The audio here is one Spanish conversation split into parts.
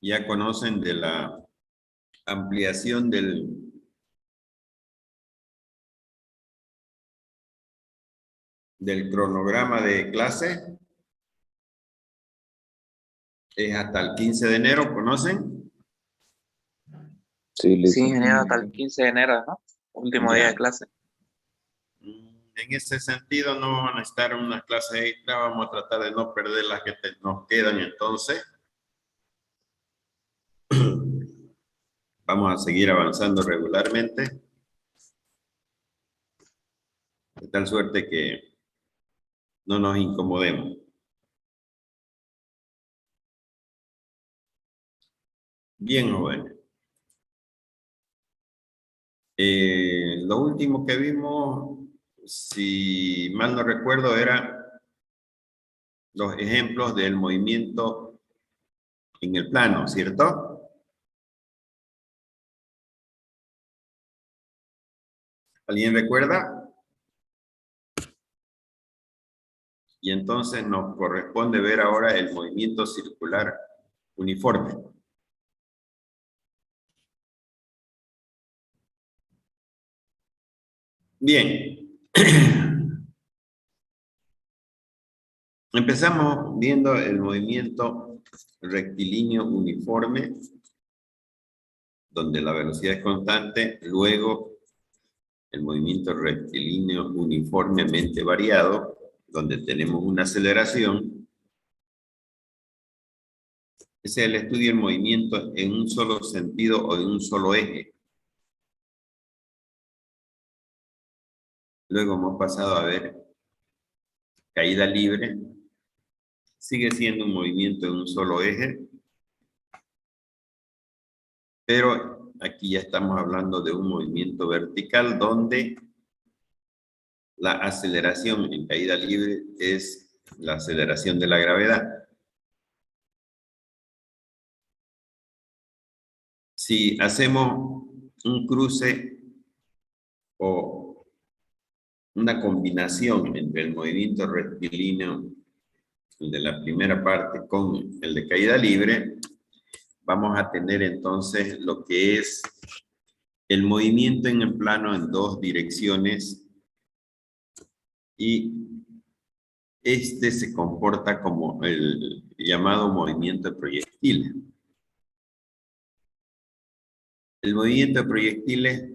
ya conocen de la ampliación del cronograma de clase. Es hasta el 15 de enero, ¿conocen? Sí, listo. Sí, ingeniero, hasta el 15 de enero, ¿no? Último día de clase. En ese sentido no van a estar unas clases extra, vamos a tratar de no perder las que nos quedan entonces. Vamos a seguir avanzando regularmente. De tal suerte que no nos incomodemos. Bien, jóvenes. Lo último que vimos, si mal no recuerdo, era los ejemplos del movimiento en el plano, ¿cierto? ¿Alguien recuerda? Y entonces nos corresponde ver ahora el movimiento circular uniforme. Bien. Empezamos viendo el movimiento rectilíneo uniforme, donde la velocidad es constante, luego el movimiento rectilíneo uniformemente variado, donde tenemos una aceleración. Ese es el estudio del movimiento en un solo sentido o en un solo eje. Luego hemos pasado a ver caída libre. Sigue siendo un movimiento en un solo eje, pero aquí ya estamos hablando de un movimiento vertical donde la aceleración en caída libre es la aceleración de la gravedad. Si hacemos un cruce o una combinación entre el movimiento rectilíneo, el de la primera parte, con el de caída libre, vamos a tener entonces lo que es el movimiento en el plano en dos direcciones, y este se comporta como el llamado movimiento de proyectiles. El movimiento de proyectiles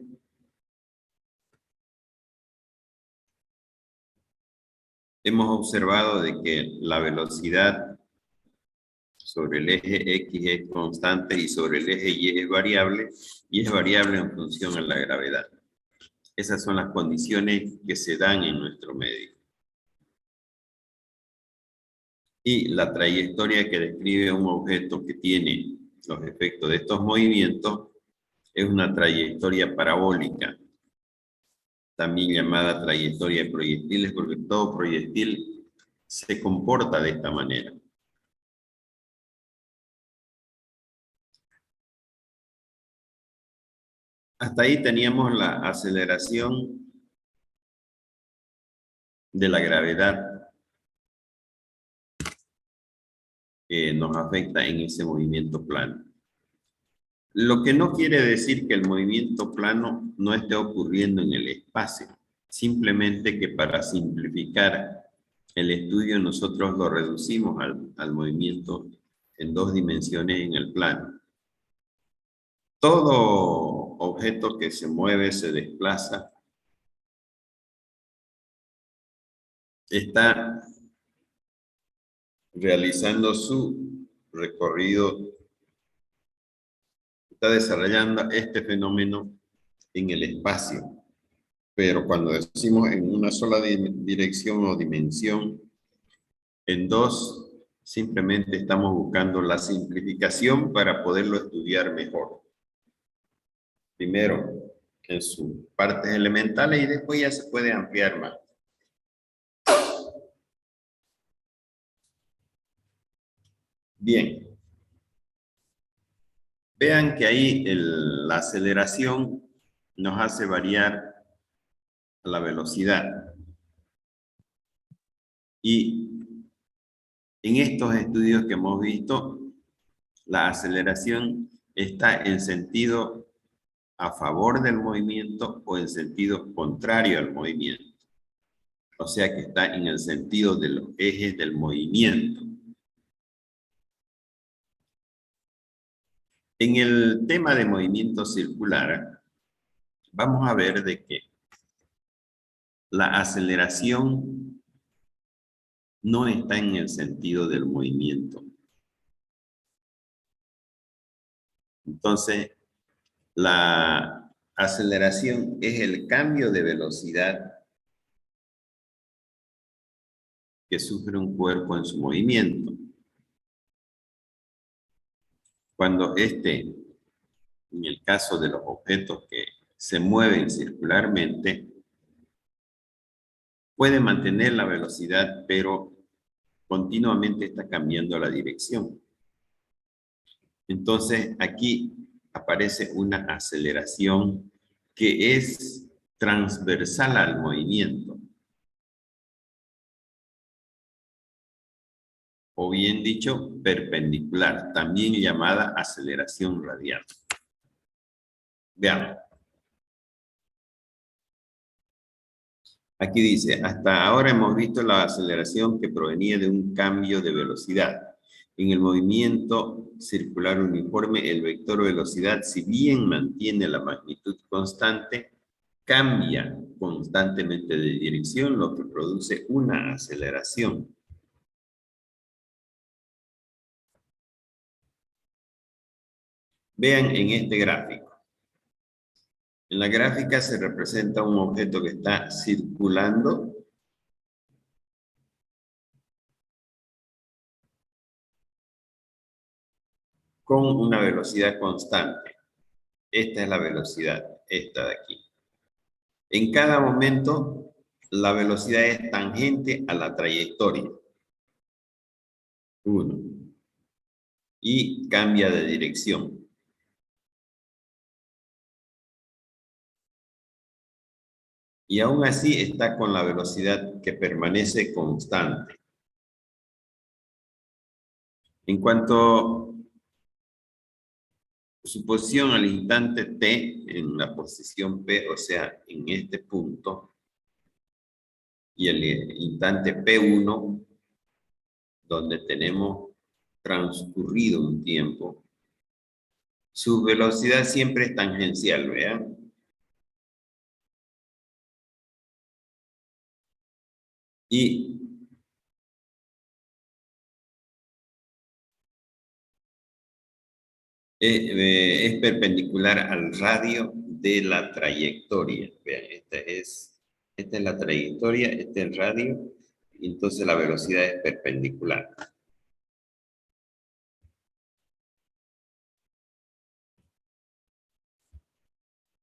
hemos observado de que la velocidad sobre el eje X es constante y sobre el eje Y es variable en función a la gravedad. Esas son las condiciones que se dan en nuestro medio. Y la trayectoria que describe un objeto que tiene los efectos de estos movimientos es una trayectoria parabólica, también llamada trayectoria de proyectiles, porque todo proyectil se comporta de esta manera. Hasta ahí teníamos la aceleración de la gravedad que nos afecta en ese movimiento plano. Lo que no quiere decir que el movimiento plano no esté ocurriendo en el espacio, simplemente que para simplificar el estudio nosotros lo reducimos al movimiento en dos dimensiones en el plano. Todo objeto que se mueve, se desplaza, está realizando su recorrido, está desarrollando este fenómeno en el espacio. Pero cuando decimos en una sola dirección o dimensión, en dos, simplemente estamos buscando la simplificación para poderlo estudiar mejor. Primero, en sus partes elementales, y después ya se puede ampliar más. Bien. Vean que ahí la aceleración nos hace variar la velocidad. Y en estos estudios que hemos visto, La aceleración está en sentido a favor del movimiento o en sentido contrario al movimiento. O sea que está en el sentido de los ejes del movimiento. En el tema de movimiento circular, vamos a ver de que la aceleración no está en el sentido del movimiento. Entonces, la aceleración es el cambio de velocidad que sufre un cuerpo en su movimiento. Cuando en el caso de los objetos que se mueven circularmente, puede mantener la velocidad, pero continuamente está cambiando la dirección. Entonces, aquí aparece una aceleración que es transversal al movimiento. O bien dicho, perpendicular, también llamada aceleración radial. Veamos. Aquí dice, hasta ahora hemos visto la aceleración que provenía de un cambio de velocidad. En el movimiento circular uniforme, el vector velocidad, si bien mantiene la magnitud constante, cambia constantemente de dirección, lo que produce una aceleración. Vean en este gráfico. En la gráfica se representa un objeto que está circulando con una velocidad constante. Esta es la velocidad, esta de aquí. En cada momento, la velocidad es tangente a la trayectoria. 1. Y cambia de dirección. Y aún así está con la velocidad que permanece constante. En cuanto a su posición al instante t, en la posición P, o sea, en este punto, y el instante P1, donde tenemos transcurrido un tiempo, su velocidad siempre es tangencial, ¿vean? Y es perpendicular al radio de la trayectoria. Vean, esta es la trayectoria, este es el radio, y entonces la velocidad es perpendicular.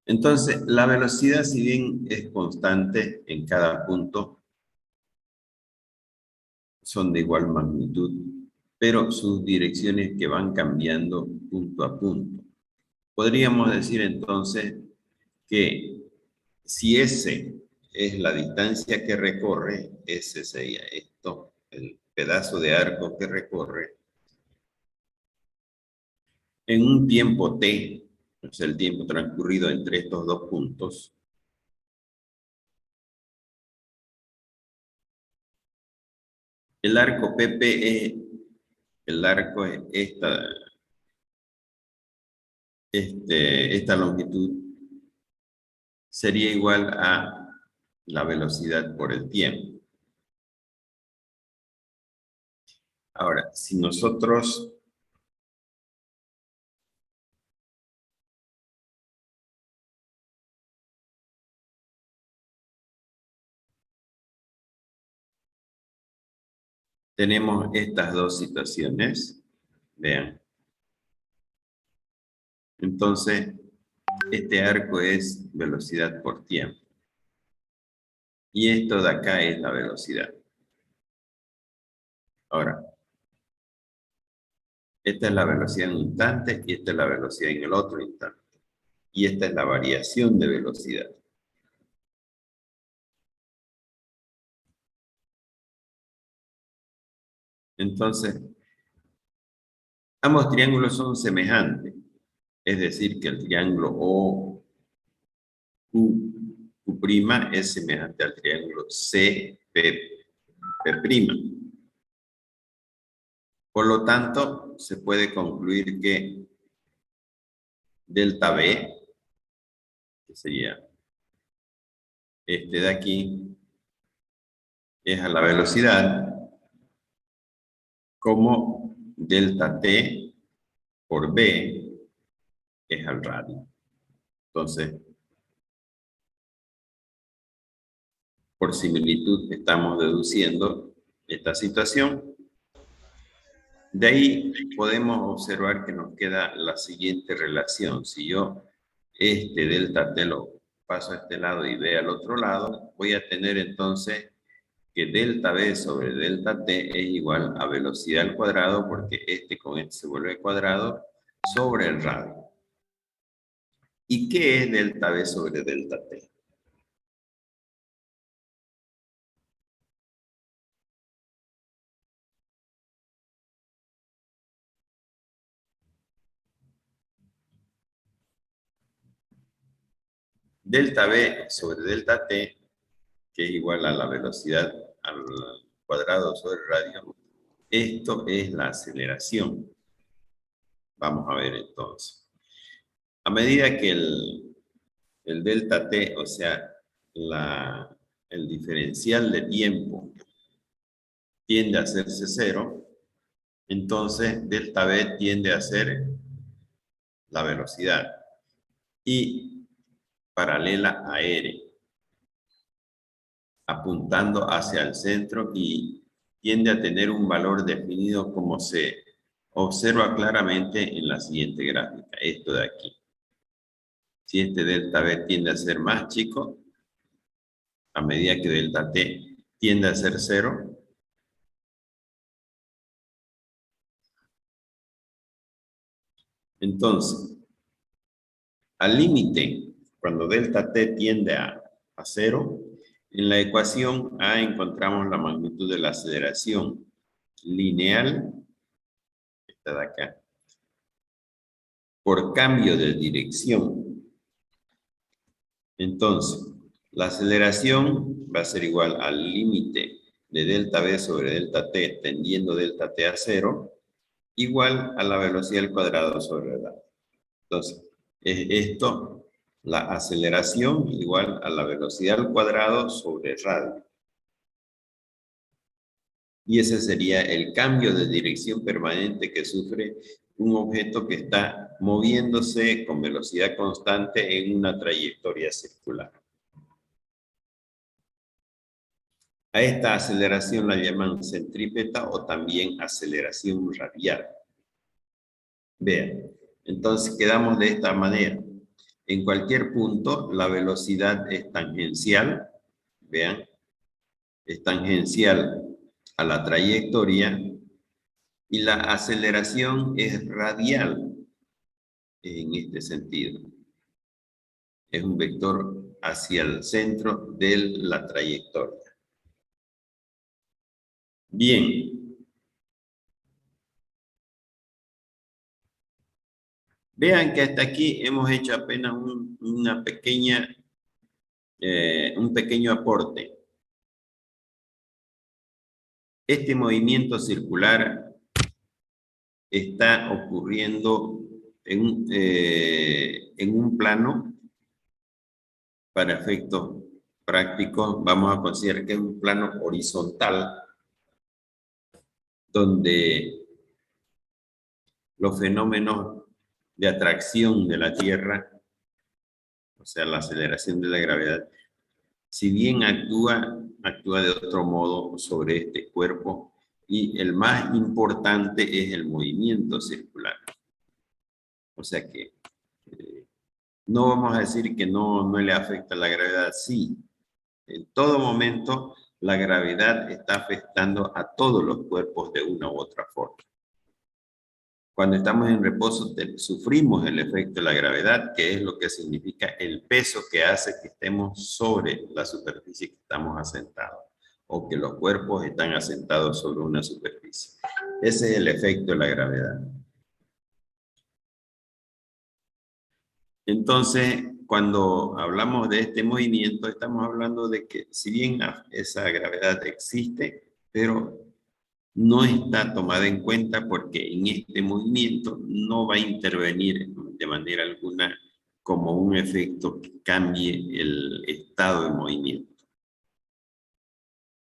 Entonces, la velocidad, si bien es constante en cada punto, son de igual magnitud, pero sus direcciones que van cambiando punto a punto. Podríamos decir entonces que si S es la distancia que recorre, ese sería esto, el pedazo de arco que recorre, en un tiempo t, o sea, el tiempo transcurrido entre estos dos puntos, el arco PP es, el arco es esta longitud, sería igual a la velocidad por el tiempo. Ahora, si nosotros tenemos estas dos situaciones, vean. Entonces, este arco es velocidad por tiempo. Y esto de acá es la velocidad. Ahora, esta es la velocidad en un instante y esta es la velocidad en el otro instante. Y esta es la variación de velocidad. Entonces, Ambos triángulos son semejantes, es decir, que el triángulo OQQ' es semejante al triángulo CPP'. Por lo tanto, se puede concluir que delta B, que sería este de aquí, es a la velocidad, como delta T por B es al radio. Entonces, por similitud estamos deduciendo esta situación. De ahí podemos observar que nos queda la siguiente relación. Si yo este delta T lo paso a este lado y B al otro lado, voy a tener entonces que delta B sobre delta T es igual a velocidad al cuadrado, porque este con este se vuelve cuadrado, sobre el radio. ¿Y qué es delta B sobre delta T? Delta B sobre delta T, que es igual a la velocidad al cuadrado sobre el radio, esto es la aceleración. Vamos a ver entonces. A medida que el delta T, o sea, el diferencial de tiempo tiende a hacerse cero, entonces delta B tiende a ser la velocidad y paralela a R, apuntando hacia el centro y tiende a tener un valor definido como se observa claramente en la siguiente gráfica, esto de aquí. Si este delta B tiende a ser más chico, a medida que delta T tiende a ser cero, entonces, al límite, cuando delta T tiende a cero, en la ecuación A encontramos la magnitud de la aceleración lineal, esta de acá, por cambio de dirección. Entonces, la aceleración va a ser igual al límite de delta B sobre delta T, tendiendo delta T a cero, igual a la velocidad al cuadrado sobre el radio. Entonces, esto, la aceleración igual a la velocidad al cuadrado sobre el radio. Y ese sería el cambio de dirección permanente que sufre un objeto que está moviéndose con velocidad constante en una trayectoria circular. A esta aceleración la llaman centrípeta o también aceleración radial. Vean, entonces quedamos de esta manera. En cualquier punto la velocidad es tangencial, vean, es tangencial a la trayectoria y la aceleración es radial en este sentido. Es un vector hacia el centro de la trayectoria. Bien. Vean que hasta aquí hemos hecho apenas un pequeño aporte. Este movimiento circular está ocurriendo en un plano, para efectos prácticos, vamos a considerar que es un plano horizontal, donde los fenómenos de atracción de la Tierra, o sea, la aceleración de la gravedad, si bien actúa de otro modo sobre este cuerpo, y el más importante es el movimiento circular. O sea que no vamos a decir que no le afecta la gravedad, sí. En todo momento la gravedad está afectando a todos los cuerpos de una u otra forma. Cuando estamos en reposo sufrimos el efecto de la gravedad, que es lo que significa el peso que hace que estemos sobre la superficie que estamos asentados, o que los cuerpos están asentados sobre una superficie. Ese es el efecto de la gravedad. Entonces, cuando hablamos de este movimiento, estamos hablando de que si bien esa gravedad existe, pero no está tomada en cuenta porque en este movimiento no va a intervenir de manera alguna como un efecto que cambie el estado de movimiento.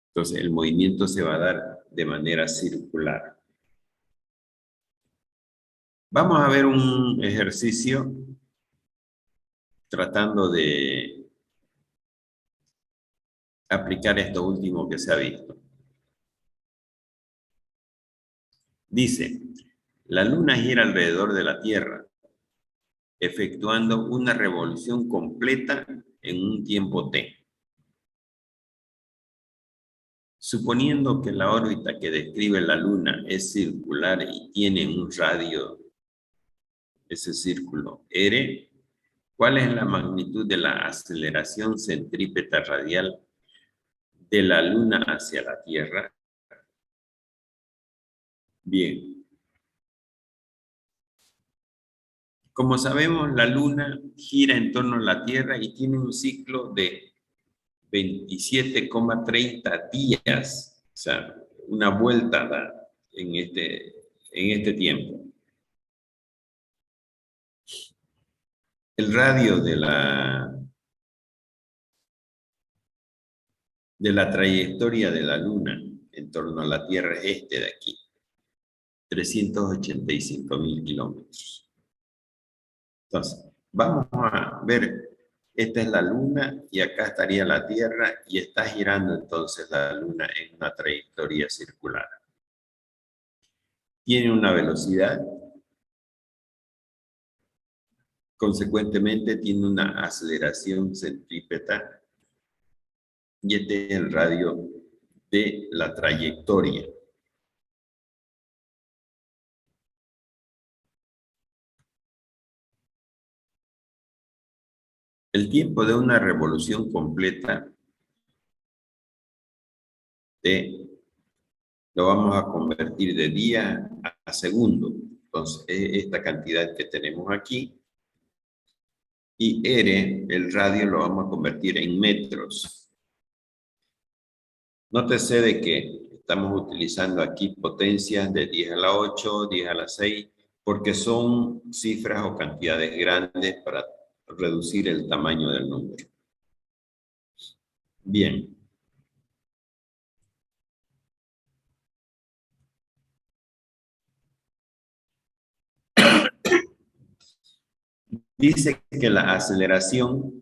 Entonces, el movimiento se va a dar de manera circular. Vamos a ver un ejercicio tratando de aplicar esto último que se ha visto. Dice, la Luna gira alrededor de la Tierra, efectuando una revolución completa en un tiempo t. Suponiendo que la órbita que describe la Luna es circular y tiene un radio, ese círculo r, ¿cuál es la magnitud de la aceleración centrípeta radial de la Luna hacia la Tierra? Bien. Como sabemos, la Luna gira en torno a la Tierra y tiene un ciclo de 27,30 días, o sea, una vuelta en este tiempo. El radio de la trayectoria de la Luna en torno a la Tierra es este de aquí, 385.000 kilómetros. Entonces, vamos a ver, esta es la Luna y acá estaría la Tierra y está girando entonces la Luna en una trayectoria circular. Tiene una velocidad, consecuentemente tiene una aceleración centrípeta y este es el radio de la trayectoria. El tiempo de una revolución completa lo vamos a convertir de día a segundo. Entonces, esta cantidad que tenemos aquí. Y R, el radio, lo vamos a convertir en metros. Nótese de que estamos utilizando aquí potencias de 10 a la 8, 10 a la 6, porque son cifras o cantidades grandes para reducir el tamaño del número. Bien. Dice que la aceleración,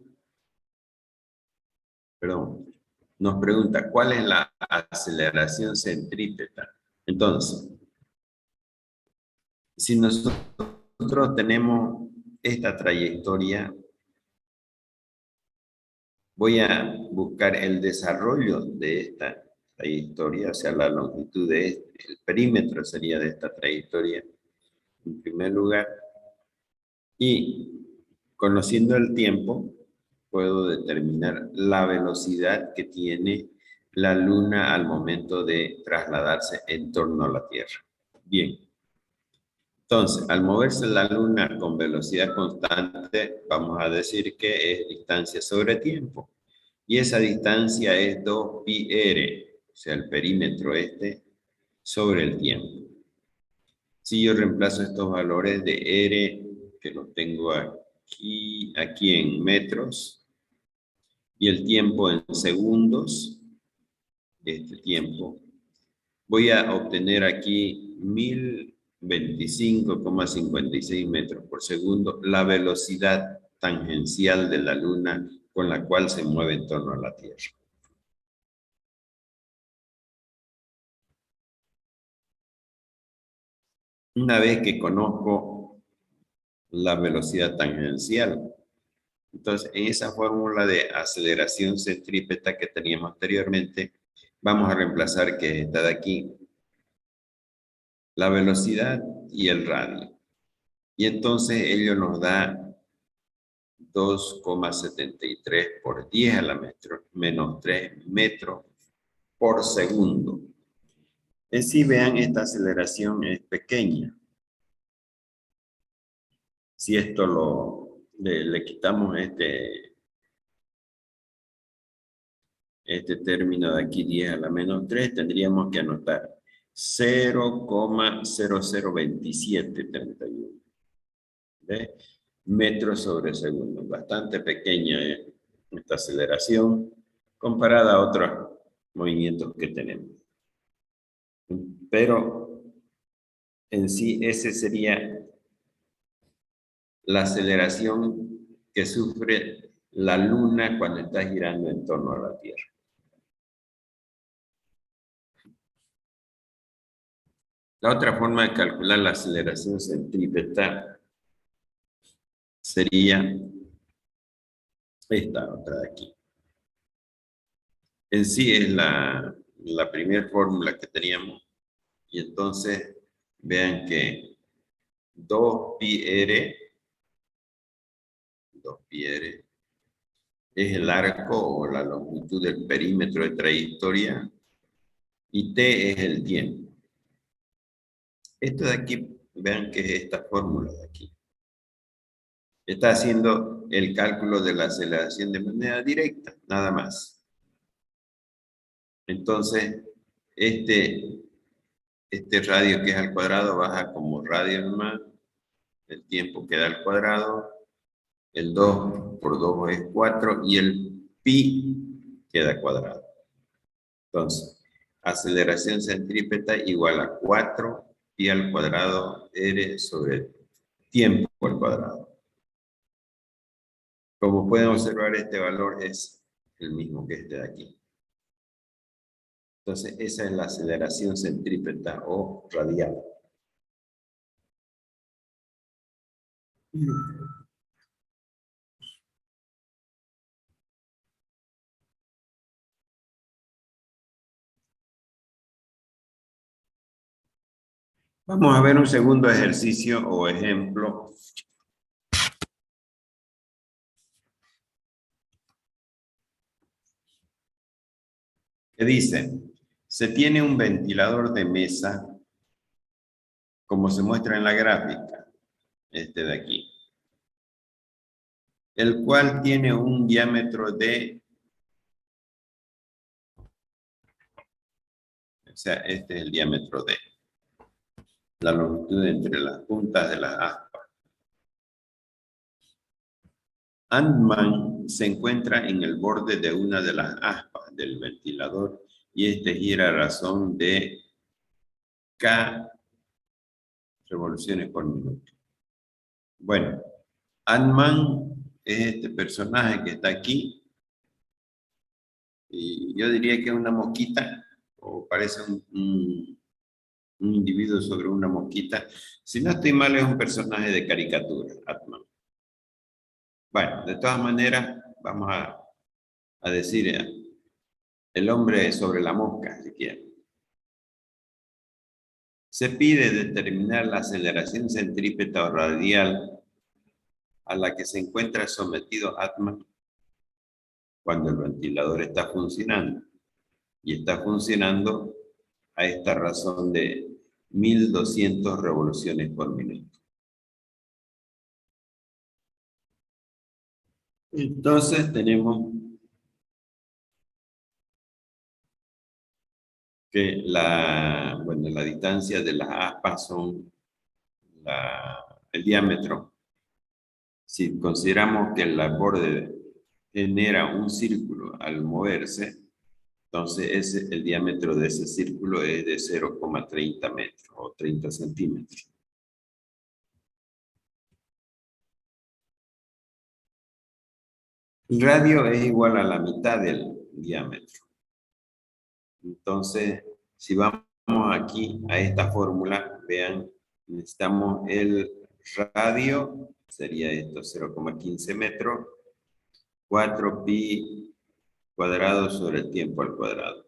nos pregunta, ¿cuál es la aceleración centrípeta? Entonces, si nosotros tenemos esta trayectoria, voy a buscar el desarrollo de esta trayectoria, o sea, la longitud el perímetro sería de esta trayectoria, en primer lugar, y conociendo el tiempo, puedo determinar la velocidad que tiene la Luna al momento de trasladarse en torno a la Tierra. Bien. Entonces, al moverse la Luna con velocidad constante, vamos a decir que es distancia sobre tiempo. Y esa distancia es 2πr, o sea, el perímetro sobre el tiempo. Si yo reemplazo estos valores de r, que los tengo aquí en metros, y el tiempo en segundos, este tiempo, voy a obtener aquí 1025,56 metros por segundo, la velocidad tangencial de la Luna con la cual se mueve en torno a la Tierra. Una vez que conozco la velocidad tangencial, entonces en esa fórmula de aceleración centrípeta que teníamos anteriormente, vamos a reemplazar que está de aquí, la velocidad y el radio. Y entonces ello nos da 2,73 por 10 a la menos 3 metros por segundo. En sí, vean, esta aceleración es pequeña. Si esto le quitamos este término de aquí, 10 a la menos 3, tendríamos que anotar 0,002731. ¿Ve? Metros sobre segundo. Bastante pequeña esta aceleración comparada a otros movimientos que tenemos. Pero en sí ese sería la aceleración que sufre la Luna cuando está girando en torno a la Tierra. La otra forma de calcular la aceleración centrípeta sería esta otra de aquí. En sí es la primera fórmula que teníamos. Y entonces vean que 2πr es el arco o la longitud del perímetro de trayectoria y t es el tiempo. Esto de aquí, vean que es esta fórmula de aquí. Está haciendo el cálculo de la aceleración de manera directa, nada más. Entonces, este radio que es al cuadrado baja como radio nomás, el tiempo queda al cuadrado, el 2 por 2 es 4 y el pi queda cuadrado. Entonces, aceleración centrípeta igual a 4 pi al cuadrado r sobre tiempo al cuadrado. Como pueden observar, este valor es el mismo que este de aquí. Entonces, esa es la aceleración centrípeta o radial. Vamos a ver un segundo ejercicio o ejemplo. Que dice, se tiene un ventilador de mesa, como se muestra en la gráfica, este de aquí, el cual tiene un diámetro de, o sea, este es el diámetro de la longitud entre las puntas de las aspas. Ant-Man se encuentra en el borde de una de las aspas del ventilador y este gira a razón de K revoluciones por minuto. Bueno, Ant-Man es este personaje que está aquí y yo diría que es una mosquita o parece un individuo sobre una mosquita. Si no estoy mal, es un personaje de caricatura, Ant-Man. Bueno, de todas maneras, vamos a decir el hombre sobre la mosca, si quieren. Se pide determinar la aceleración centrípeta o radial a la que se encuentra sometido Ant-Man cuando el ventilador está funcionando. Y está funcionando a esta razón de 1200 revoluciones por minuto. Entonces tenemos que la distancia de las aspas son el diámetro. Si consideramos que el borde genera un círculo al moverse, entonces el diámetro de ese círculo es de 0,30 metros o 30 centímetros. El radio es igual a la mitad del diámetro. Entonces, si vamos aquí a esta fórmula, vean, necesitamos el radio, sería esto, 0,15 metros, 4 pi cuadrado sobre el tiempo al cuadrado.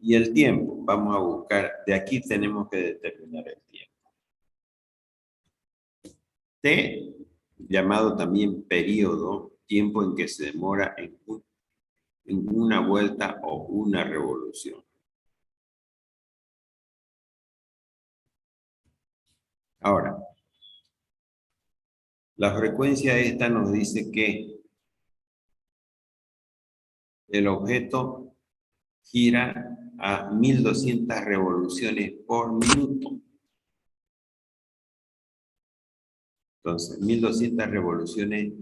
Y el tiempo, vamos a buscar, de aquí tenemos que determinar el tiempo. T, llamado también periodo, tiempo en que se demora en una vuelta o una revolución. Ahora, La frecuencia esta nos dice que el objeto gira a 1200 revoluciones por minuto. Entonces, 1200 revoluciones,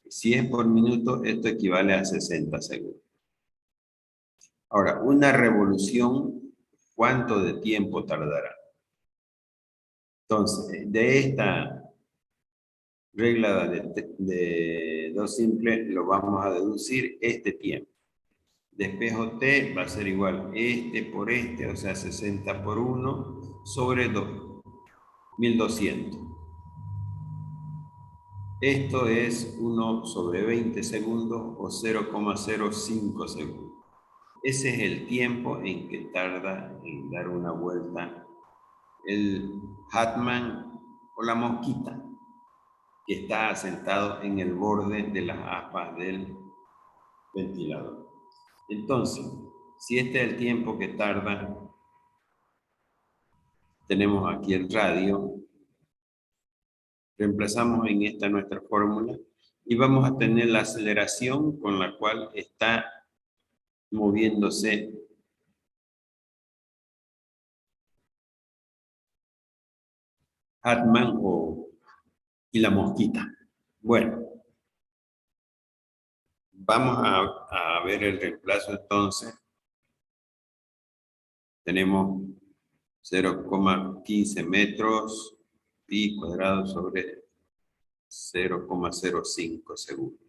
si es por minuto, esto equivale a 60 segundos. Ahora, una revolución, ¿cuánto de tiempo tardará? Entonces, de esta regla de dos simples, lo vamos a deducir este tiempo. De espejo T va a ser igual este por este, o sea, 60 por 1 sobre 2, 1200. Esto es 1 sobre 20 segundos o 0,05 segundos. Ese es el tiempo en que tarda en dar una vuelta el Hartmann o la mosquita, que está asentado en el borde de las aspas del ventilador. Entonces, si este es el tiempo que tarda, tenemos aquí el radio, reemplazamos en esta nuestra fórmula y vamos a tener la aceleración con la cual está moviéndose Hartmann y la mosquita. Bueno, vamos a ver el reemplazo entonces. Tenemos 0,15 metros pi cuadrado sobre 0,05 segundos.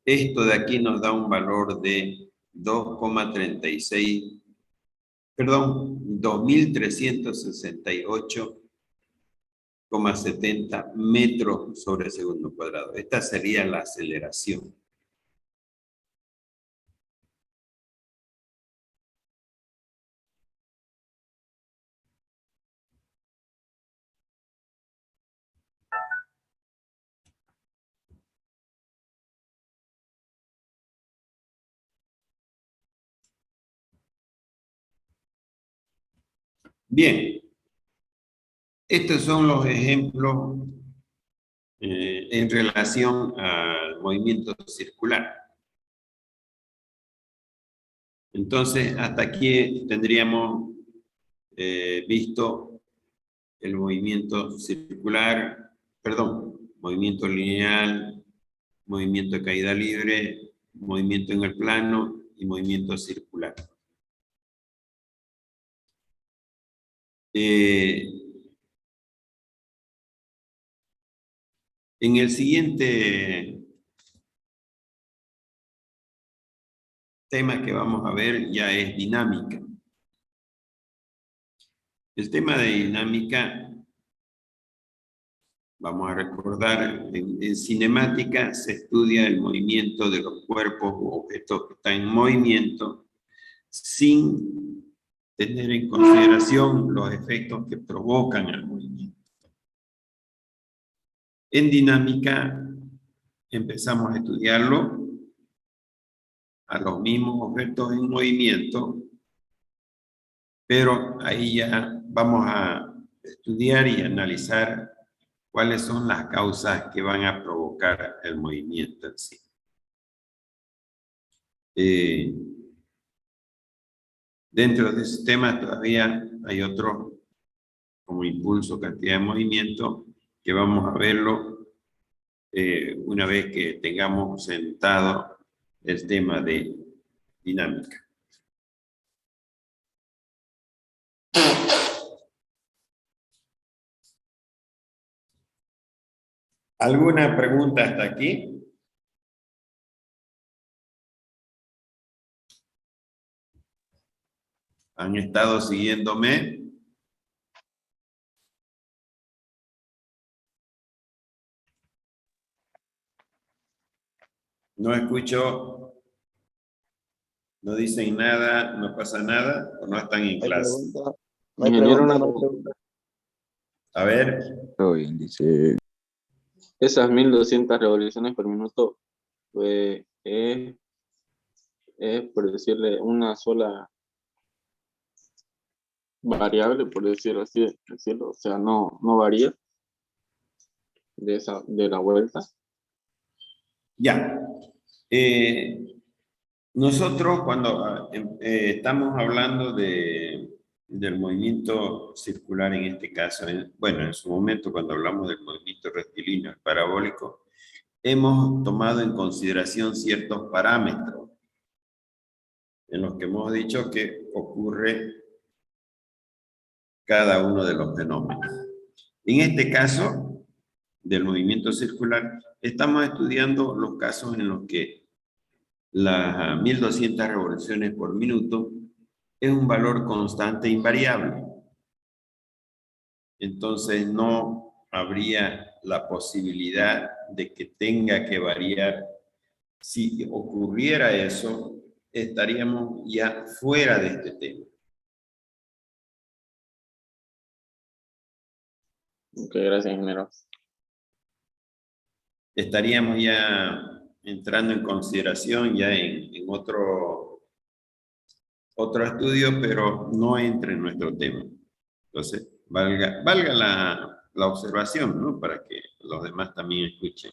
Esto de aquí nos da un valor de 2368,70 metros sobre segundo cuadrado. Esta sería la aceleración. Bien, estos son los ejemplos en relación al movimiento circular. Entonces, hasta aquí tendríamos visto el movimiento circular, movimiento lineal, movimiento de caída libre, movimiento en el plano y movimiento circular. En el siguiente tema que vamos a ver ya es dinámica. El tema de dinámica, vamos a recordar, en cinemática se estudia el movimiento de los cuerpos u objetos que están en movimiento sin tener en consideración los efectos que provocan el movimiento. En dinámica empezamos a estudiarlo a los mismos objetos en movimiento, pero ahí ya vamos a estudiar y analizar cuáles son las causas que van a provocar el movimiento en sí. Dentro de ese tema todavía hay otro, como impulso, cantidad de movimiento, que vamos a verlo una vez que tengamos sentado el tema de dinámica. ¿Alguna pregunta hasta aquí? ¿Han estado siguiéndome? No escucho, no dicen nada, no pasa nada, o no están en clase. No hay pregunta, no hay pregunta. A ver. Todo bien, dice. Esas 1200 revoluciones por minuto, pues, es por decirle una sola variable, por decirlo así, o sea, no varía. de la vuelta. Ya. Nosotros cuando estamos hablando del movimiento circular en este caso, bueno, en su momento cuando hablamos del movimiento rectilíneo, el parabólico, hemos tomado en consideración ciertos parámetros en los que hemos dicho que ocurre cada uno de los fenómenos. En este caso del movimiento circular, estamos estudiando los casos en los que las 1200 revoluciones por minuto es un valor constante e invariable. Entonces no habría la posibilidad de que tenga que variar. Si ocurriera eso, estaríamos ya fuera de este tema. Ok, gracias, ingeniero. Estaríamos ya entrando en consideración ya en otro estudio, pero no entra en nuestro tema. Entonces, valga la observación, ¿no? Para que los demás también escuchen.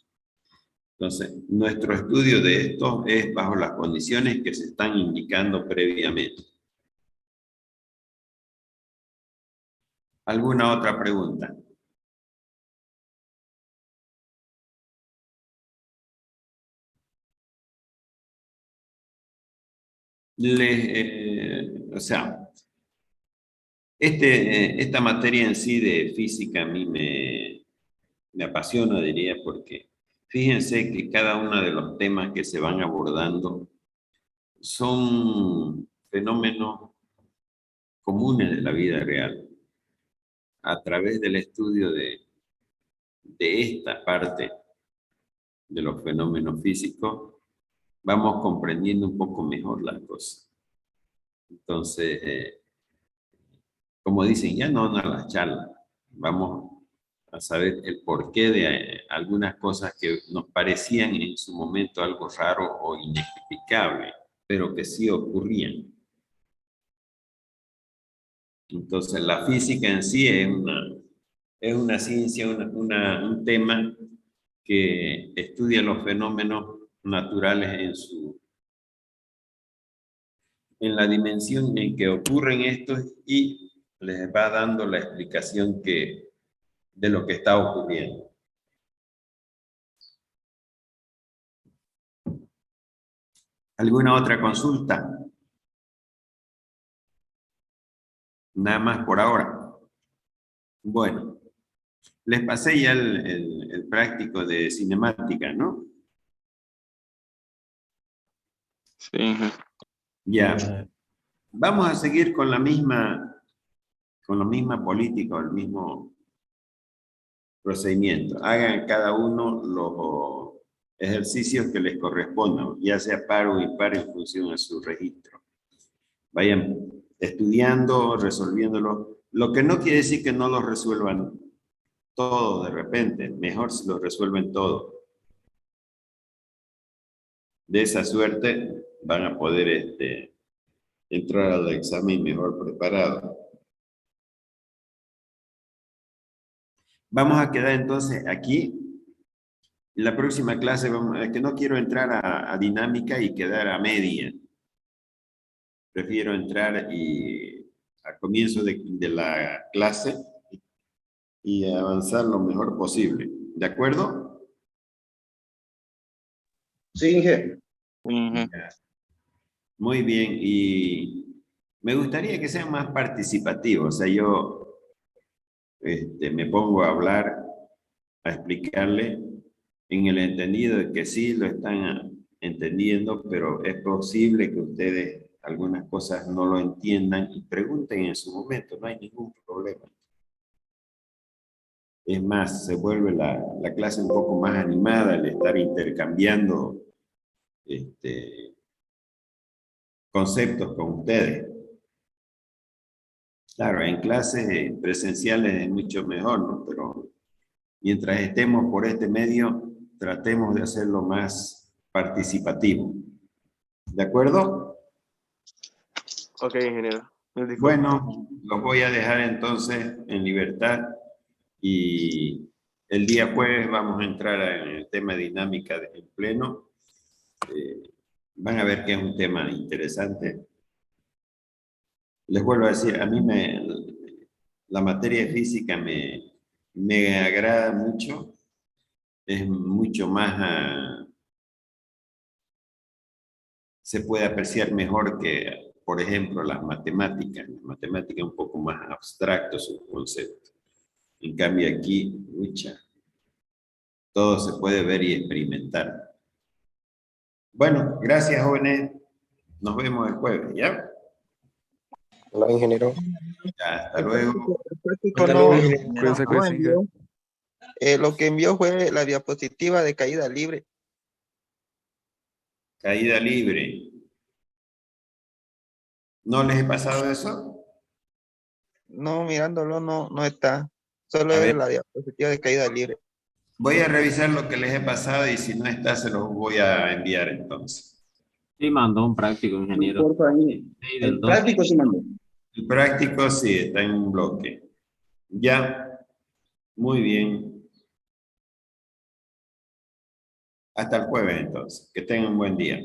Entonces, nuestro estudio de esto es bajo las condiciones que se están indicando previamente. ¿Alguna otra pregunta? O sea, esta materia en sí de física a mí me apasiona, diría, porque fíjense que cada uno de los temas que se van abordando son fenómenos comunes de la vida real. A través del estudio de esta parte de los fenómenos físicos, vamos comprendiendo un poco mejor las cosas. Entonces, como dicen, ya no a las charlas, vamos a saber el porqué de algunas cosas que nos parecían en su momento algo raro o inexplicable, pero que sí ocurrían. Entonces, la física en sí es una ciencia, un tema que estudia los fenómenos naturales en la dimensión en que ocurren estos y les va dando la explicación de lo que está ocurriendo. ¿Alguna otra consulta? Nada más por ahora. Bueno, les pasé ya el práctico de cinemática, ¿no? Sí. Ya. Vamos a seguir con la misma política, el mismo procedimiento. Hagan cada uno los ejercicios que les correspondan, ya sea par o impar en función a su registro. Vayan estudiando, resolviéndolo. Lo que no quiere decir que no lo resuelvan todo de repente. Mejor si lo resuelven todo. De esa suerte van a poder entrar al examen mejor preparado. Vamos a quedar entonces aquí. En la próxima clase, que no quiero entrar a dinámica y quedar a media. Prefiero entrar al comienzo de la clase y avanzar lo mejor posible. ¿De acuerdo? Sí, Inge. Muy bien. Y me gustaría que sean más participativos. O sea, yo me pongo a hablar, a explicarle en el entendido de que sí lo están entendiendo, pero es posible que ustedes algunas cosas no lo entiendan y pregunten en su momento, no hay ningún problema. Es más, se vuelve la clase un poco más animada al estar intercambiando conceptos con ustedes. Claro, en clases presenciales es mucho mejor, ¿no? Pero mientras estemos por este medio, tratemos de hacerlo más participativo. ¿De acuerdo? Ok, ingeniero. Bueno, los voy a dejar entonces en libertad y El día jueves vamos a entrar en el tema de dinámica en pleno. Van a ver que es un tema interesante. Les vuelvo a decir, a mí la materia de física me agrada mucho. Es mucho más, se puede apreciar mejor que, por ejemplo, las matemáticas. La matemática es un poco más abstracto su concepto. En cambio aquí, mucha, todo se puede ver y experimentar. Bueno, gracias jóvenes. Nos vemos el jueves, ¿ya? Hola, ingeniero. Ya, hasta luego. El práctico Hasta no, luego, ingeniero. Hasta no envió. Lo que envió fue la diapositiva de caída libre. Caída libre. ¿No les he pasado eso? No, mirándolo no está. Solo A es ver. la diapositiva de caída libre. Voy a revisar lo que les he pasado y si no está se los voy a enviar entonces. Sí, mandó un práctico, ingeniero. Porfa, ahí. Sí, del El 2. práctico sí mandó. El práctico sí está en un bloque. Ya. Muy bien. Hasta el jueves entonces. Que tengan un buen día.